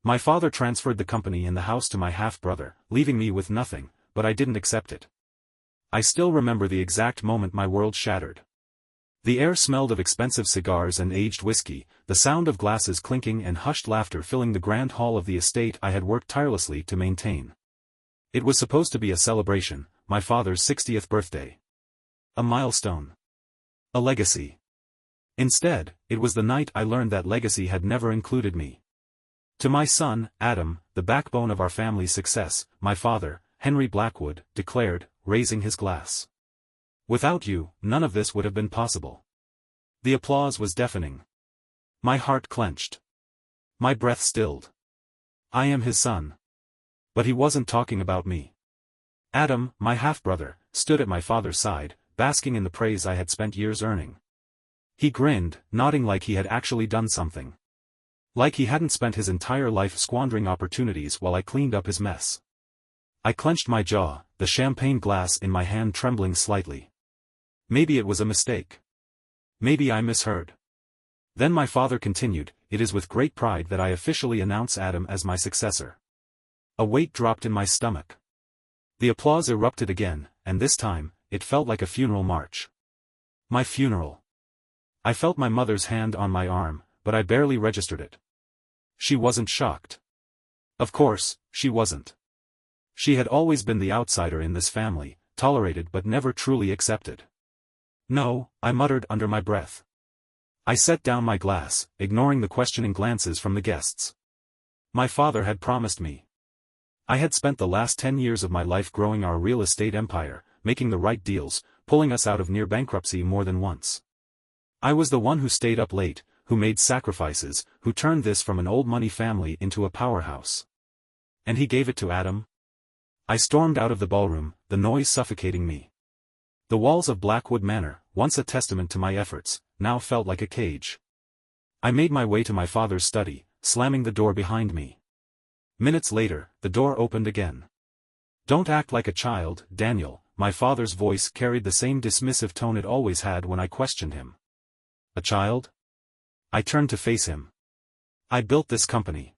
My father transferred the company and the house to my half-brother, leaving me with nothing, but I didn't accept it. I still remember the exact moment my world shattered. The air smelled of expensive cigars and aged whiskey, the sound of glasses clinking and hushed laughter filling the grand hall of the estate I had worked tirelessly to maintain. It was supposed to be a celebration, my father's 60th birthday. A milestone. A legacy. Instead, it was the night I learned that legacy had never included me. To my son, Adam, the backbone of our family's success, my father, Henry Blackwood, declared, raising his glass. Without you, none of this would have been possible. The applause was deafening. My heart clenched. My breath stilled. I am his son. But he wasn't talking about me. Adam, my half-brother, stood at my father's side, basking in the praise I had spent years earning. He grinned, nodding like he had actually done something. Like he hadn't spent his entire life squandering opportunities while I cleaned up his mess. I clenched my jaw, the champagne glass in my hand trembling slightly. Maybe it was a mistake. Maybe I misheard. Then my father continued, "It is with great pride that I officially announce Adam as my successor." A weight dropped in my stomach. The applause erupted again, and this time, it felt like a funeral march. My funeral. I felt my mother's hand on my arm, but I barely registered it. She wasn't shocked. Of course, she wasn't. She had always been the outsider in this family, tolerated but never truly accepted. "No," I muttered under my breath. I set down my glass, ignoring the questioning glances from the guests. My father had promised me. I had spent the last 10 years of my life growing our real estate empire, making the right deals, pulling us out of near bankruptcy more than once. I was the one who stayed up late, who made sacrifices, who turned this from an old money family into a powerhouse. And he gave it to Adam? I stormed out of the ballroom, the noise suffocating me. The walls of Blackwood Manor, once a testament to my efforts, now felt like a cage. I made my way to my father's study, slamming the door behind me. Minutes later, the door opened again. "Don't act like a child, Daniel," my father's voice carried the same dismissive tone it always had when I questioned him. A child? I turned to face him. I built this company.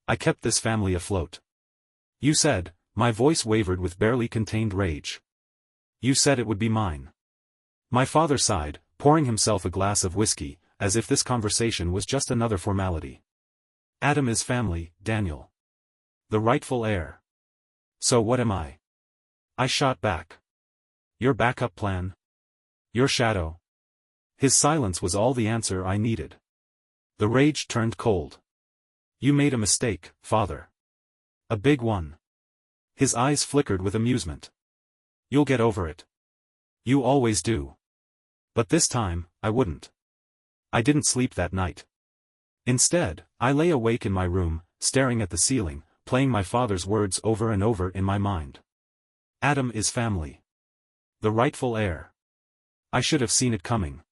I kept this family afloat. You said, my voice wavered with barely contained rage. You said it would be mine. My father sighed, pouring himself a glass of whiskey, as if this conversation was just another formality. Adam is family, Daniel. The rightful heir. So what am I? I shot back. Your backup plan? Your shadow? His silence was all the answer I needed. The rage turned cold. You made a mistake, father. A big one. His eyes flickered with amusement. You'll get over it. You always do. But this time, I wouldn't. I didn't sleep that night. Instead, I lay awake in my room, staring at the ceiling, playing my father's words over and over in my mind. Adam is family. The rightful heir. I should have seen it coming.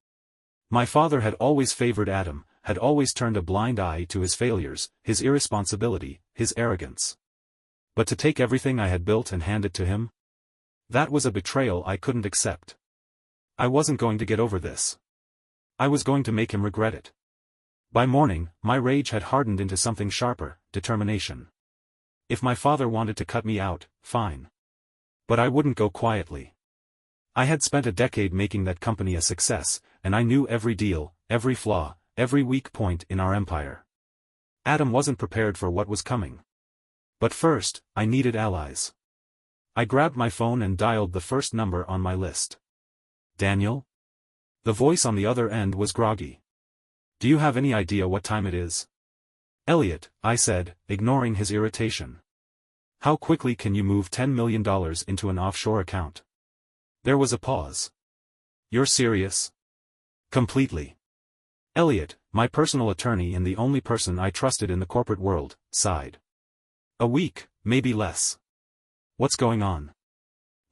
My father had always favored Adam, had always turned a blind eye to his failures, his irresponsibility, his arrogance. But to take everything I had built and hand it to him? That was a betrayal I couldn't accept. I wasn't going to get over this. I was going to make him regret it. By morning, my rage had hardened into something sharper, determination. If my father wanted to cut me out, fine. But I wouldn't go quietly. I had spent a decade making that company a success, and I knew every deal, every flaw, every weak point in our empire. Adam wasn't prepared for what was coming. But first, I needed allies. I grabbed my phone and dialed the first number on my list. Daniel? The voice on the other end was groggy. Do you have any idea what time it is? Elliot, I said, ignoring his irritation. How quickly can you move $10 million into an offshore account? There was a pause. You're serious? Completely. Elliot, my personal attorney and the only person I trusted in the corporate world, sighed. A week, maybe less. What's going on?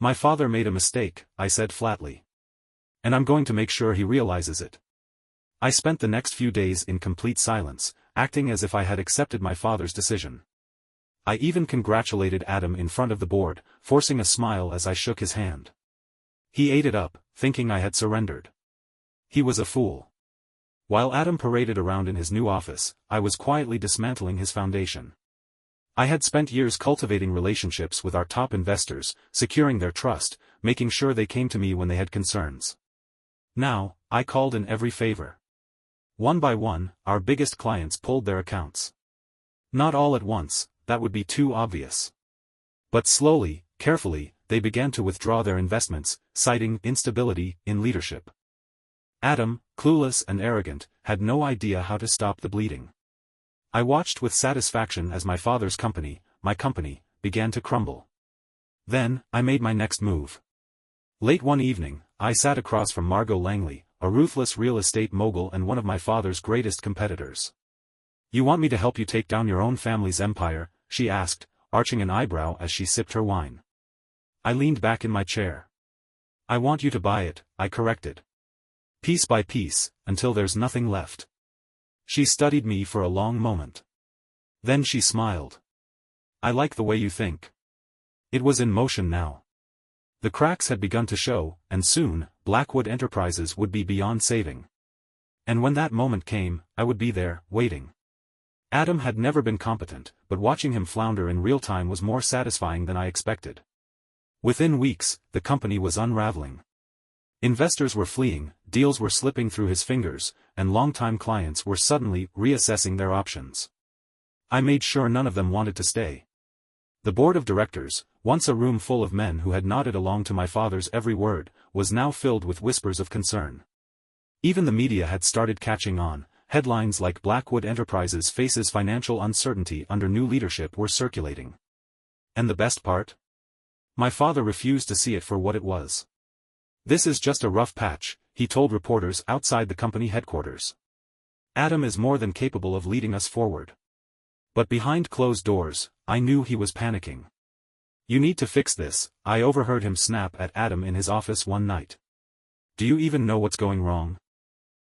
My father made a mistake, I said flatly. And I'm going to make sure he realizes it. I spent the next few days in complete silence, acting as if I had accepted my father's decision. I even congratulated Adam in front of the board, forcing a smile as I shook his hand. He ate it up, thinking I had surrendered. He was a fool. While Adam paraded around in his new office, I was quietly dismantling his foundation. I had spent years cultivating relationships with our top investors, securing their trust, making sure they came to me when they had concerns. Now, I called in every favor. One by one, our biggest clients pulled their accounts. Not all at once, that would be too obvious. But slowly, carefully, they began to withdraw their investments, citing instability in leadership. Adam, clueless and arrogant, had no idea how to stop the bleeding. I watched with satisfaction as my father's company, my company, began to crumble. Then, I made my next move. Late one evening, I sat across from Margot Langley, a ruthless real estate mogul and one of my father's greatest competitors. "You want me to help you take down your own family's empire?" she asked, arching an eyebrow as she sipped her wine. I leaned back in my chair. "I want you to buy it," I corrected. "Piece by piece, until there's nothing left." She studied me for a long moment. Then she smiled. "I like the way you think." It was in motion now. The cracks had begun to show, and soon, Blackwood Enterprises would be beyond saving. And when that moment came, I would be there, waiting. Adam had never been competent, but watching him flounder in real time was more satisfying than I expected. Within weeks, the company was unraveling. Investors were fleeing, deals were slipping through his fingers, and longtime clients were suddenly reassessing their options. I made sure none of them wanted to stay. The board of directors, once a room full of men who had nodded along to my father's every word, was now filled with whispers of concern. Even the media had started catching on. Headlines like "Blackwood Enterprises faces financial uncertainty under new leadership" were circulating. And the best part? My father refused to see it for what it was. "This is just a rough patch," he told reporters outside the company headquarters. "Adam is more than capable of leading us forward." But behind closed doors, I knew he was panicking. "You need to fix this," I overheard him snap at Adam in his office one night. "Do you even know what's going wrong?"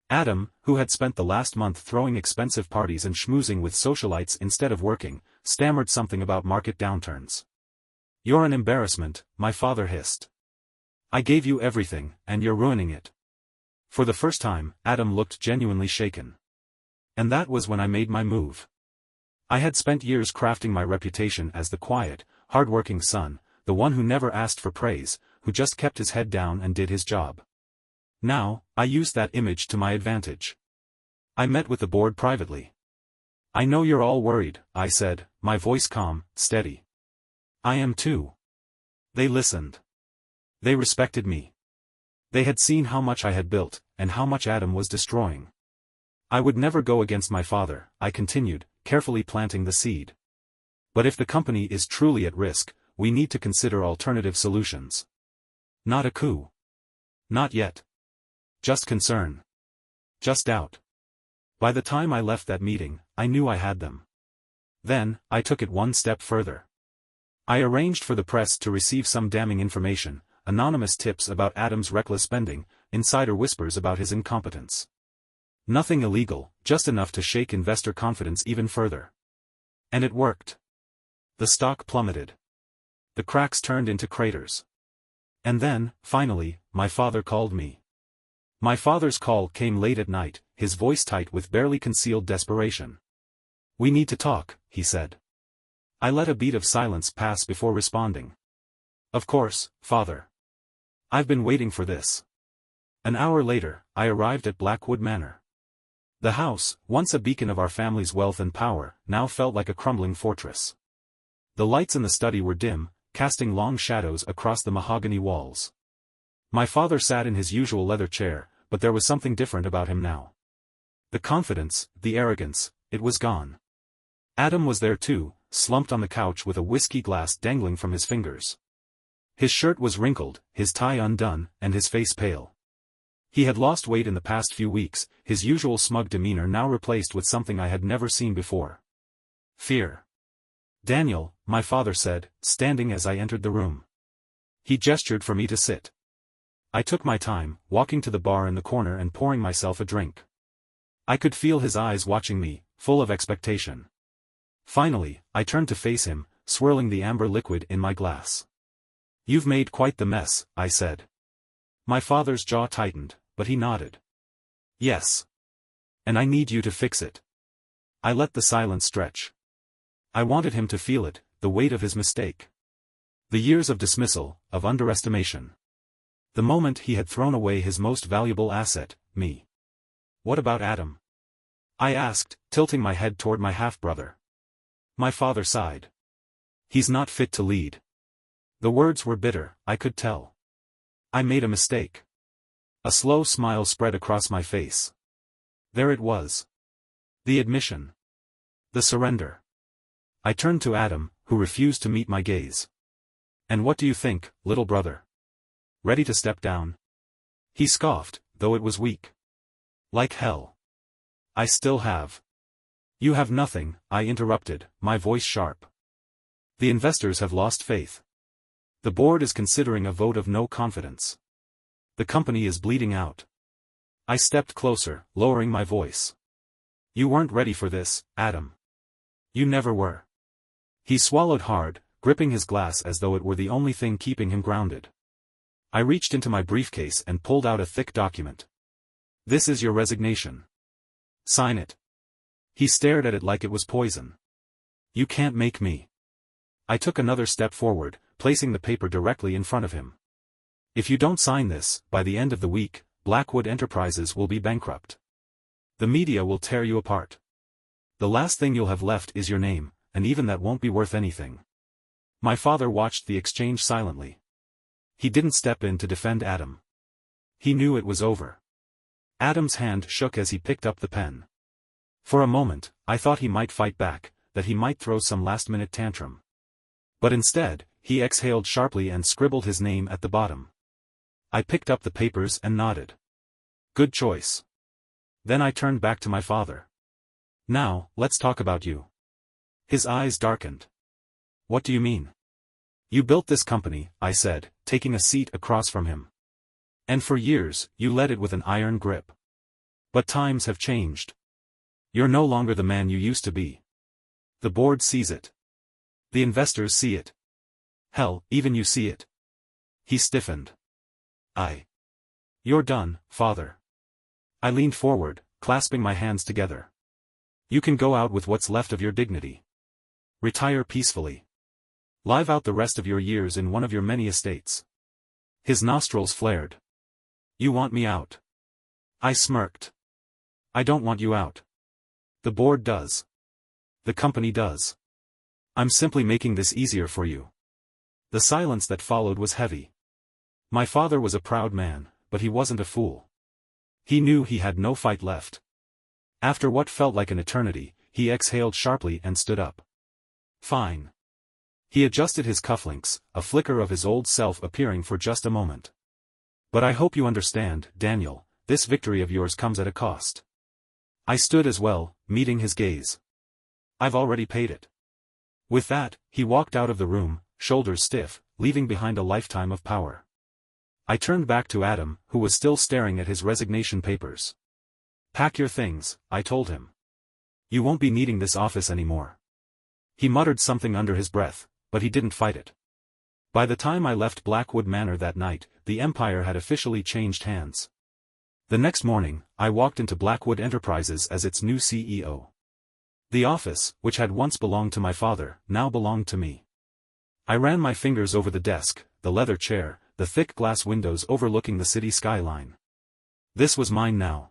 Adam, who had spent the last month throwing expensive parties and schmoozing with socialites instead of working, stammered something about market downturns. "You're an embarrassment," my father hissed. "I gave you everything, and you're ruining it." For the first time, Adam looked genuinely shaken. And that was when I made my move. I had spent years crafting my reputation as the quiet, hard-working son, the one who never asked for praise, who just kept his head down and did his job. Now, I used that image to my advantage. I met with the board privately. "I know you're all worried," I said, my voice calm, steady. "I am too." They listened. They respected me. They had seen how much I had built, and how much Adam was destroying. "I would never go against my father," I continued, carefully planting the seed. "But if the company is truly at risk, we need to consider alternative solutions. Not a coup. Not yet. Just concern. Just doubt." By the time I left that meeting, I knew I had them. Then, I took it one step further. I arranged for the press to receive some damning information, anonymous tips about Adam's reckless spending, insider whispers about his incompetence. Nothing illegal, just enough to shake investor confidence even further. And it worked. The stock plummeted. The cracks turned into craters. And then, finally, my father called me. My father's call came late at night, his voice tight with barely concealed desperation. "We need to talk," he said. I let a beat of silence pass before responding. "Of course, father. I've been waiting for this." An hour later, I arrived at Blackwood Manor. The house, once a beacon of our family's wealth and power, now felt like a crumbling fortress. The lights in the study were dim, casting long shadows across the mahogany walls. My father sat in his usual leather chair, but there was something different about him now. The confidence, the arrogance, it was gone. Adam was there too, slumped on the couch with a whiskey glass dangling from his fingers. His shirt was wrinkled, his tie undone, and his face pale. He had lost weight in the past few weeks, his usual smug demeanor now replaced with something I had never seen before. Fear. "Daniel," my father said, standing as I entered the room. He gestured for me to sit. I took my time, walking to the bar in the corner and pouring myself a drink. I could feel his eyes watching me, full of expectation. Finally, I turned to face him, swirling the amber liquid in my glass. "You've made quite the mess," I said. My father's jaw tightened, but he nodded. "Yes. And I need you to fix it. I let the silence stretch. I wanted him to feel it, the weight of his mistake. The years of dismissal, of underestimation. The moment he had thrown away his most valuable asset, me. What about Adam? I asked, tilting my head toward my half-brother. My father sighed. He's not fit to lead. The words were bitter, I could tell. I made a mistake. A slow smile spread across my face. There it was. The admission. The surrender. I turned to Adam, who refused to meet my gaze. And what do you think, little brother? Ready to step down? He scoffed, though it was weak. Like hell. I still have. You have nothing, I interrupted, my voice sharp. The investors have lost faith. The board is considering a vote of no confidence. The company is bleeding out. I stepped closer, lowering my voice. You weren't ready for this, Adam. You never were. He swallowed hard, gripping his glass as though it were the only thing keeping him grounded. I reached into my briefcase and pulled out a thick document. This is your resignation. Sign it. He stared at it like it was poison. You can't make me. I took another step forward, placing the paper directly in front of him. If you don't sign this, by the end of the week, Blackwood Enterprises will be bankrupt. The media will tear you apart. The last thing you'll have left is your name, and even that won't be worth anything. My father watched the exchange silently. He didn't step in to defend Adam. He knew it was over. Adam's hand shook as he picked up the pen. For a moment, I thought he might fight back, that he might throw some last-minute tantrum. But instead, he exhaled sharply and scribbled his name at the bottom. I picked up the papers and nodded. Good choice. Then I turned back to my father. Now, let's talk about you. His eyes darkened. What do you mean? You built this company, I said, taking a seat across from him. And for years, you led it with an iron grip. But times have changed. You're no longer the man you used to be. The board sees it. The investors see it. Hell, even you see it. He stiffened. You're done, father. I leaned forward, clasping my hands together. You can go out with what's left of your dignity. Retire peacefully. Live out the rest of your years in one of your many estates. His nostrils flared. You want me out? I smirked. I don't want you out. The board does. The company does. I'm simply making this easier for you. The silence that followed was heavy. My father was a proud man, but he wasn't a fool. He knew he had no fight left. After what felt like an eternity, he exhaled sharply and stood up. Fine. He adjusted his cufflinks, a flicker of his old self appearing for just a moment. But I hope you understand, Daniel, this victory of yours comes at a cost. I stood as well, meeting his gaze. I've already paid it. With that, he walked out of the room, shoulders stiff, leaving behind a lifetime of power. I turned back to Adam, who was still staring at his resignation papers. Pack your things, I told him. You won't be needing this office anymore. He muttered something under his breath, but he didn't fight it. By the time I left Blackwood Manor that night, the empire had officially changed hands. The next morning, I walked into Blackwood Enterprises as its new CEO. The office, which had once belonged to my father, now belonged to me. I ran my fingers over the desk, the leather chair, the thick glass windows overlooking the city skyline. This was mine now.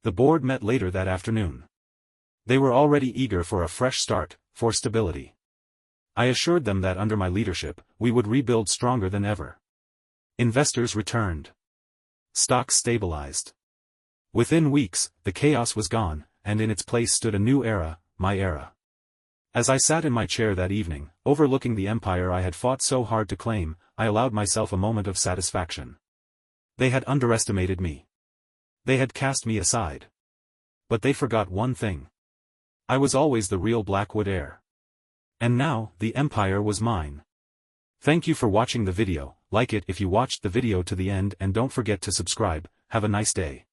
The board met later that afternoon. They were already eager for a fresh start, for stability. I assured them that under my leadership, we would rebuild stronger than ever. Investors returned. Stocks stabilized. Within weeks, the chaos was gone, and in its place stood a new era, my era. As I sat in my chair that evening, overlooking the empire I had fought so hard to claim, I allowed myself a moment of satisfaction. They had underestimated me. They had cast me aside. But they forgot one thing. I was always the real Blackwood heir. And now, the empire was mine. Thank you for watching the video, like it if you watched the video to the end and don't forget to subscribe. Have a nice day.